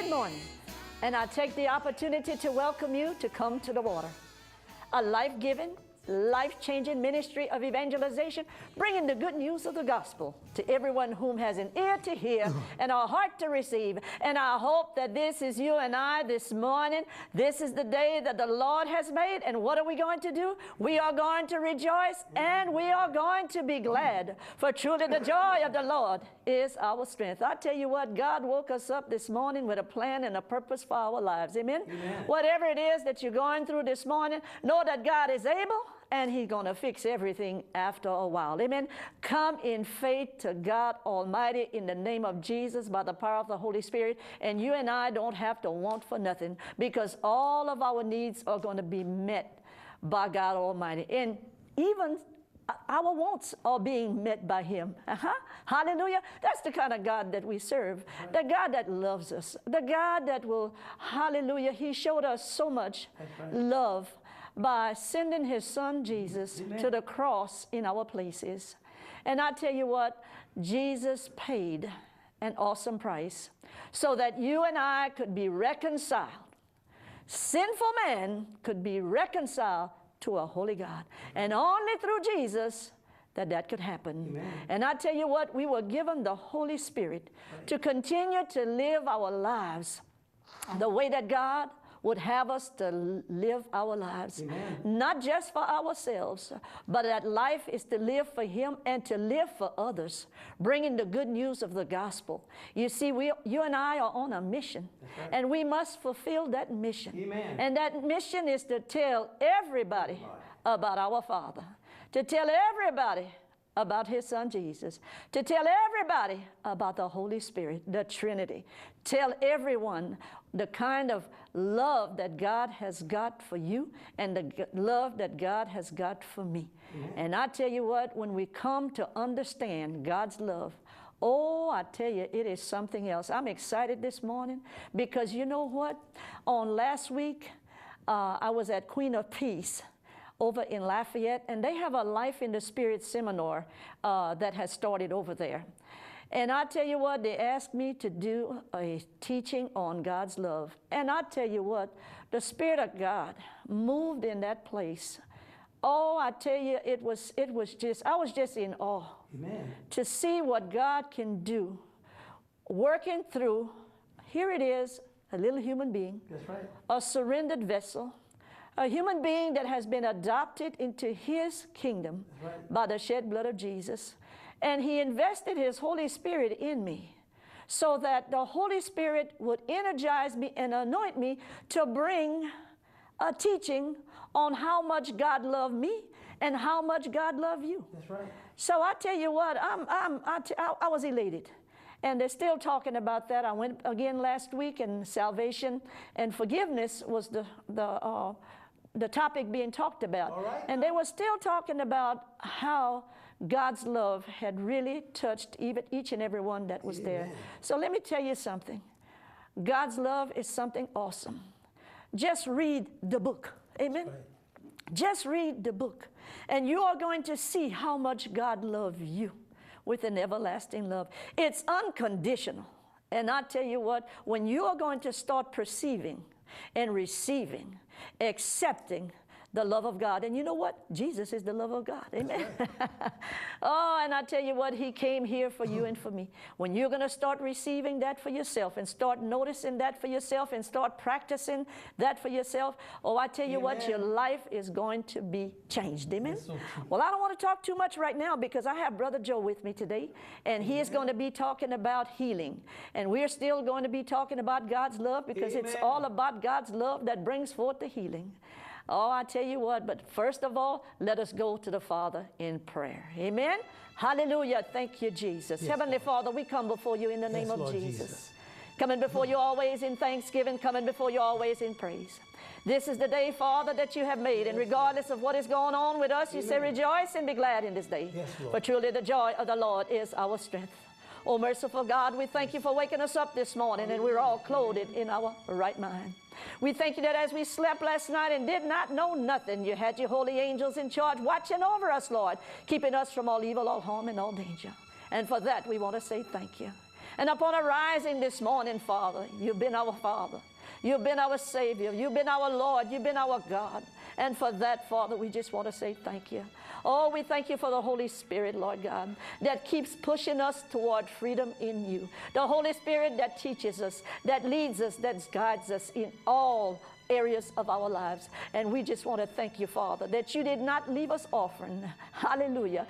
good morning. And I take the opportunity to welcome you to Come to the Water, a life-giving, life-changing ministry of evangelization, bringing the good news of the gospel to everyone whom has an ear to hear and a heart to receive. And I hope that this is you and I this morning. This is the day that the Lord has made. And what are we going to do? We are going to rejoice and we are going to be glad. For truly the joy of the Lord is our strength. I tell you what, God woke us up this morning with a plan and a purpose for our lives. Amen? Amen. Whatever it is that you're going through this morning, know that God is able and He's going to fix everything after a while. Amen. Come in faith to God Almighty in the name of Jesus by the power of the Holy Spirit. And you and I don't have to want for nothing, because all of our needs are going to be met by God Almighty. And even our wants are being met by Him. Hallelujah. That's the kind of God that we serve. The God that loves us. The God that will, hallelujah, He showed us so much love by sending His Son Jesus to the cross in our places. And I tell you what, Jesus paid an awesome price so that you and I could be reconciled. Sinful man could be reconciled to a holy God. And only through Jesus that could happen. Amen. And I tell you what, we were given the Holy Spirit to continue to live our lives the way that God would have us to live our lives. Amen. Not just for ourselves, but that life is to live for Him and to live for others, bringing the good news of the gospel. You see, you and I are on a mission, right. and we must fulfill that mission. Amen. And that mission is to tell everybody about our Father, to tell everybody about His Son Jesus, to tell everybody about the Holy Spirit, the Trinity. Tell everyone the kind of love that God has got for you and the love that God has got for me. Amen. And I tell you what, when we come to understand God's love, oh, I tell you, it is something else. I'm excited this morning because you know what? On last week, I was at Queen of Peace over in Lafayette, and they have a Life in the Spirit seminar that has started over there. And I tell you what, they asked me to do a teaching on God's love. And I tell you what, the Spirit of God moved in that place. Oh, I tell you, it was just, I was just in awe. Amen. To see what God can do, working through, here it is, a little human being, That's right. a surrendered vessel, a human being that has been adopted into His kingdom Right. by the shed blood of Jesus. And He invested His Holy Spirit in me so that the Holy Spirit would energize me and anoint me to bring a teaching on how much God loved me and how much God loved you. That's right. So I tell you what, I was elated. And they're still talking about that. I went again last week, and salvation and forgiveness was the topic being talked about. All right. And they were still talking about how God's love had really touched each and every one that was there. Amen. So let me tell you something. God's love is something awesome. Just read the book. Amen. That's right. Just read the book, and you are going to see how much God loves you with an everlasting love. It's unconditional. And I tell you what, when you are going to start perceiving and receiving, accepting the love of God. And you know what? Jesus is the love of God. Amen. Right. Oh, and I tell you what, He came here for you and for me. When you're going to start receiving that for yourself and start noticing that for yourself and start practicing that for yourself, oh, I tell you what, Amen. your life is going to be changed. Amen. That's so true. Well, I don't want to talk too much right now because I have Brother Joe with me today, and he is going to be talking about healing. And we're still going to be talking about God's love because it's Amen. all about God's love that brings forth the healing. Oh, I tell you what, but first of all, let us go to the Father in prayer. Amen. Hallelujah. Thank you, Jesus. Yes, Heavenly Lord. Father, we come before you in the name Yes, of Lord Jesus. Jesus. Coming before you always in thanksgiving, coming before you always in praise. This is the day, Father, that you have made, and regardless of what is going on with us, you say, Amen. rejoice and be glad in this day. Yes, Lord. For truly the joy of the Lord is our strength. Oh, merciful God, we thank you for waking us up this morning, and we're all clothed in our right mind. We thank you that as we slept last night and did not know nothing, you had your holy angels in charge watching over us, Lord, keeping us from all evil, all harm, and all danger. And for that, we want to say thank you. and upon arising this morning, Father, you've been our Father. You've been our Savior. You've been our Lord. You've been our God. And for that, Father, we just want to say thank you. Oh, we thank you for the Holy Spirit, Lord God, that keeps pushing us toward freedom in you. The Holy Spirit that teaches us, that leads us, that guides us in all areas of our lives. And we just want to thank you, Father, that you did not leave us orphaned. Hallelujah.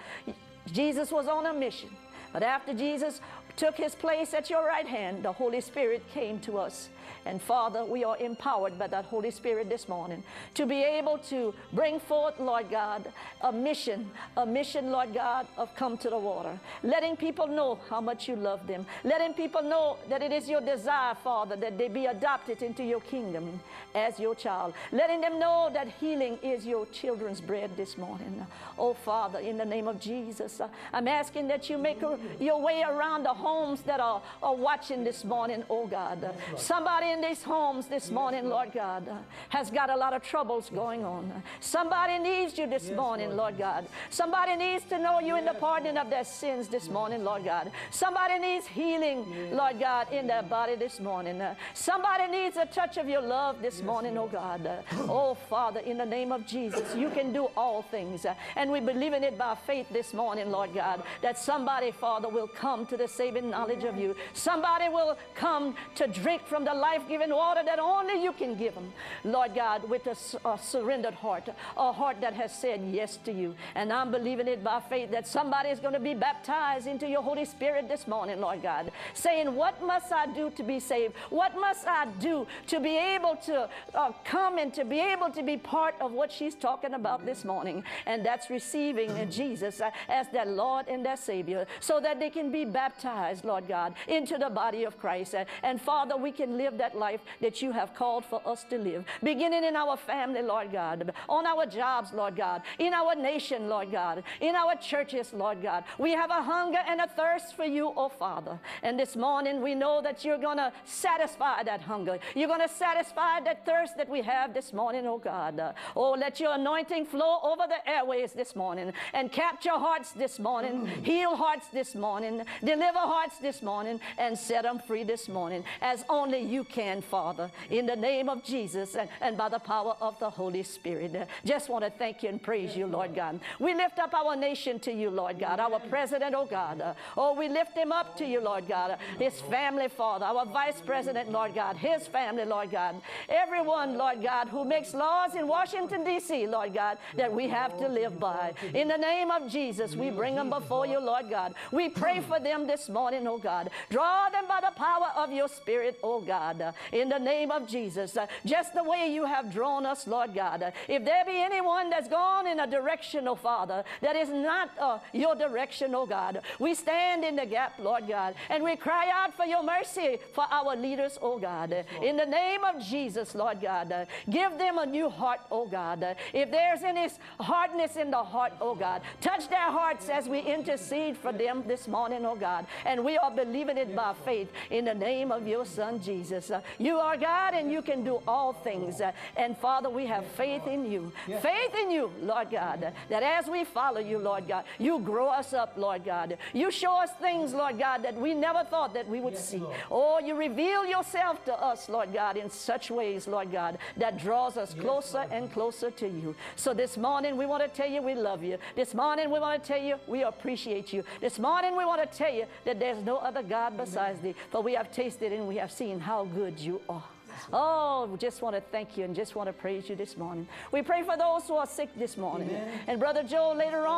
Jesus was on a mission. But after Jesus took his place at your right hand, the Holy Spirit came to us. And Father, we are empowered by that Holy Spirit this morning to be able to bring forth, Lord God, a mission, Lord God, of come to the water. Letting people know how much you love them. Letting people know that it is your desire, Father, that they be adopted into your kingdom as your child. Letting them know that healing is your children's bread this morning. Oh, Father, in the name of Jesus, I'm asking that you make your way around the homes that are watching this morning, oh God. Somebody in these homes this morning, Lord God, has got a lot of troubles going on. Somebody needs you this morning, Lord God. Somebody needs to know you in the pardoning of their sins this morning, Lord God. Somebody needs healing, Lord God, in their body this morning. Somebody needs a touch of your love this morning, oh God. Oh, Father, in the name of Jesus, you can do all things. And we believe in it by faith this morning, Lord God, that somebody, Father, will come to the saving knowledge of you. Somebody will come to drink from the life-giving water that only you can give them, Lord God, with a surrendered heart, a heart that has said yes to you. And I'm believing it by faith that somebody is going to be baptized into your Holy Spirit this morning, Lord God, saying, what must I do to be saved? What must I do to be able to come and to be able to be part of what she's talking about this morning? And that's receiving Jesus as their Lord and their Savior, so that they can be baptized, Lord God, into the body of Christ. And Father, we can live that life that you have called for us to live, beginning in our family, Lord God, on our jobs, Lord God, in our nation, Lord God, in our churches, Lord God. We have a hunger and a thirst for you, oh Father. And this morning we know that you're going to satisfy that hunger. You're going to satisfy that thirst that we have this morning, oh God. Oh, let your anointing flow over the airways this morning and capture hearts this morning, heal hearts this morning, deliver hearts this morning, and set them free this morning as only you can, Father, in the name of Jesus and by the power of the Holy Spirit. Just want to thank you and praise you, Lord God. We lift up our nation to you, Lord God, our president, oh God. Oh, we lift him up to you, Lord God. His family, Father, our vice president, Lord God, his family, Lord God. Everyone, Lord God, who makes laws in Washington, D.C., Lord God, that we have to live by. In the name of Jesus, we bring them before you, Lord God. We pray for them this morning, oh God. Draw them by the power of your Spirit, oh God. In the name of Jesus, just the way you have drawn us, Lord God. If there be anyone that's gone in a direction, oh Father, that is not your direction, oh God, we stand in the gap, Lord God, and we cry out for your mercy for our leaders, oh God. In the name of Jesus, Lord God, give them a new heart, oh God. If there's any hardness in the heart, oh God, touch their hearts as we intercede for them this morning, oh God. And we are believing it by faith in the name of your Son, Jesus. You are God and you can do all things. And Father, we have faith in you. Yes. Faith in you, Lord God, that as we follow you, Lord God, you grow us up, Lord God. You show us things, Lord God, that we never thought that we would see. Lord. Oh, you reveal yourself to us, Lord God, in such ways, Lord God, that draws us closer and closer to you. So this morning we want to tell you we love you. This morning we want to tell you we appreciate you. This morning we want to tell you that there's no other God besides thee, for we have tasted and we have seen how good you are. Oh, we just want to thank you and just want to praise you this morning. We pray for those who are sick this morning. Amen. And Brother Joe later on.